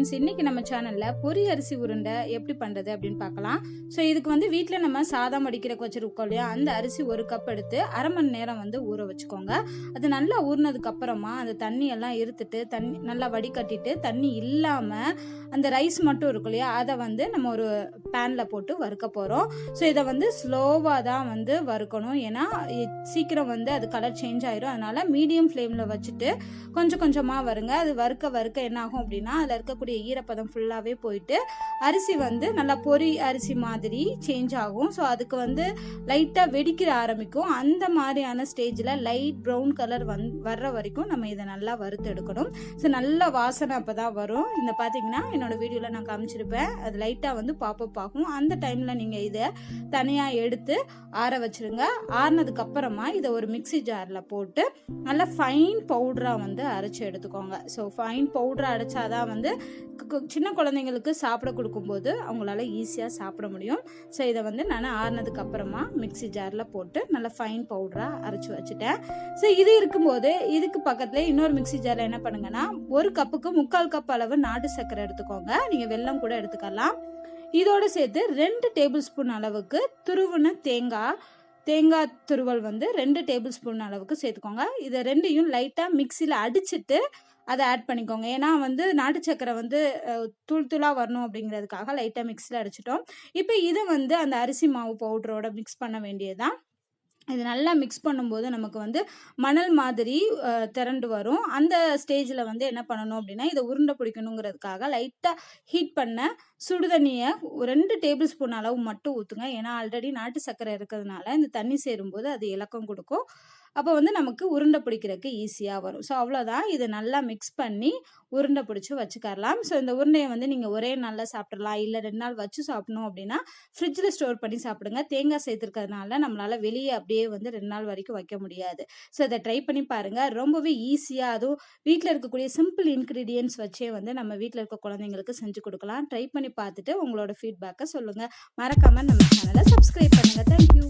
Friends, இன்னைக்கு நம்ம சேனல்ல பொரி அரிசி உருண்டை எப்படி பண்றது அப்படின்னு பார்க்கலாம். ஸோ இதுக்கு வந்து வீட்டில் நம்ம சாதம் வடிக்கிறக்கு வச்சிருக்கோம் இல்லையா, அந்த அரிசி ஒரு கப் எடுத்து அரை மணி நேரம் வந்து ஊற வச்சுக்கோங்க. அது நல்லா ஊறினதுக்கு அப்புறமா அந்த தண்ணி எல்லாம் இருத்துட்டு தண்ணி நல்லா வடிகட்டிட்டு தண்ணி இல்லாம அந்த ரைஸ் மட்டும் இருக்கும் இல்லையா, அதை வந்து நம்ம ஒரு பேன்ல போட்டு வறுக்க போறோம். ஸோ இதை வந்து ஸ்லோவா தான் வந்து வறுக்கணும், ஏன்னா சீக்கிரம் வந்து அது கலர் சேஞ்ச் ஆயிரும். அதனால மீடியம் ஃப்ளேம்ல வச்சுட்டு கொஞ்சம் கொஞ்சமா வருங்க. அது வறுக்க வறுக்க என்ன ஆகும் அப்படின்னா, அதில் இருக்கக்கூடிய ஈரப்பதம் ஃபுல்லாகவே போயிட்டு அரிசி வந்து நல்லா பொரி அரிசி மாதிரி சேஞ்ச் ஆகும். ஸோ அதுக்கு வந்து லைட்டாக வெடிக்கிற ஆரம்பிக்கும். அந்த மாதிரியான ஸ்டேஜில் லைட் ப்ரௌன் கலர் வர்ற வரைக்கும் நம்ம இதை நல்லா வறுத்து எடுக்கணும். ஸோ நல்ல வாசனை அப்போ தான் வரும். இந்த பார்த்தீங்கன்னா என்னோட வீடியோவில் நான் காமிச்சிருப்பேன், அது லைட்டாக வந்து பாப்பப் ஆகும். அந்த டைமில் நீங்கள் இதை தனியாக எடுத்து ஆற வச்சிருங்க. ஆறினதுக்கு அப்புறமா இதை ஒரு மிக்சி ஜாரில் போட்டு நல்லா ஃபைன் பவுடராக வந்து அரைச்சி எடுத்துக்கோங்க. ஸோ ஃபைன் பவுடராக அரைச்சாதான் வந்து சின்ன குழந்தைங்களுக்கு சாப்பிட கொடுக்கும்போது அவங்களால ஈஸியாக சாப்பிட முடியும். ஸோ இதை வந்து நான் ஆறினதுக்கு அப்புறமா மிக்சி ஜாரில் போட்டு நல்லா ஃபைன் பவுடராக அரைச்சி வச்சுட்டேன். ஸோ இது இருக்கும்போது இதுக்கு பக்கத்தில் இன்னொரு மிக்சி ஜாரில் என்ன பண்ணுங்கன்னா, ஒரு கப்புக்கு 3/4 கப் அளவு நாட்டு சர்க்கரை எடுத்துக்கோங்க. நீங்கள் வெல்லம் கூட எடுத்துக்கலாம். இதோடு சேர்த்து 2 டேபிள் ஸ்பூன் அளவுக்கு துருவின தேங்காய் துருவல் வந்து 2 டேபிள் ஸ்பூன் அளவுக்கு சேர்த்துக்கோங்க. இதை ரெண்டையும் லைட்டாக மிக்சியில் அடிச்சுட்டு அதை ஆட் பண்ணிக்கோங்க. ஏன்னா வந்து நாட்டு சக்கரை வந்து தூள் தூளாக வரணும் அப்படிங்கிறதுக்காக லைட்டாக மிக்சியில் அடிச்சிட்டோம். இப்போ இதை வந்து அந்த அரிசி மாவு பவுடரோட மிக்ஸ் பண்ண வேண்டியதுதான். இது நல்லா மிக்ஸ் பண்ணும்போது நமக்கு வந்து மணல் மாதிரி திரண்டு வரும். அந்த ஸ்டேஜில் வந்து என்ன பண்ணணும் அப்படின்னா, இதை உருண்டை பிடிக்கணுங்கிறதுக்காக லைட்டாக ஹீட் பண்ண சுடுதண்ணியை 2 டேபிள் ஸ்பூன் அளவு மட்டும் ஊற்றுங்க. ஏன்னா ஆல்ரெடி நாட்டு சர்க்கரை இருக்கிறதுனால இந்த தண்ணி சேரும்போது அது இலக்கம் கொடுக்கும். அப்போ வந்து நமக்கு உருண்டை பிடிக்கிறதுக்கு ஈஸியாக வரும். ஸோ அவ்வளோதான், இதை நல்லா மிக்ஸ் பண்ணி உருண்டை பிடிச்சி வச்சுக்கரலாம். ஸோ இந்த உருண்டையை வந்து நீங்கள் ஒரே நாளில் சாப்பிட்றலாம், இல்லை 2 நாள் வச்சு சாப்பிடணும் அப்படின்னா ஃப்ரிட்ஜில் ஸ்டோர் பண்ணி சாப்பிடுங்க. தேங்காய் சேர்த்துருக்கிறதுனால நம்மளால் வெளியே அப்படியே வந்து 2 நாள் வரைக்கும் வைக்க முடியாது. ஸோ இதை ட்ரை பண்ணி பாருங்கள். ரொம்பவே ஈஸியாக, அதுவும் வீட்டில் இருக்கக்கூடிய சிம்பிள் இன்க்ரீடியன்ட்ஸ் வச்சே வந்து நம்ம வீட்டில் இருக்க குழந்தைங்களுக்கு செஞ்சு கொடுக்கலாம். ட்ரை பண்ணி பார்த்துட்டு உங்களோட ஃபீட்பேக்கை சொல்லுங்கள். மறக்காமல் நம்ம சேனலை சப்ஸ்கிரைப் பண்ணுங்கள். தேங்க்யூ.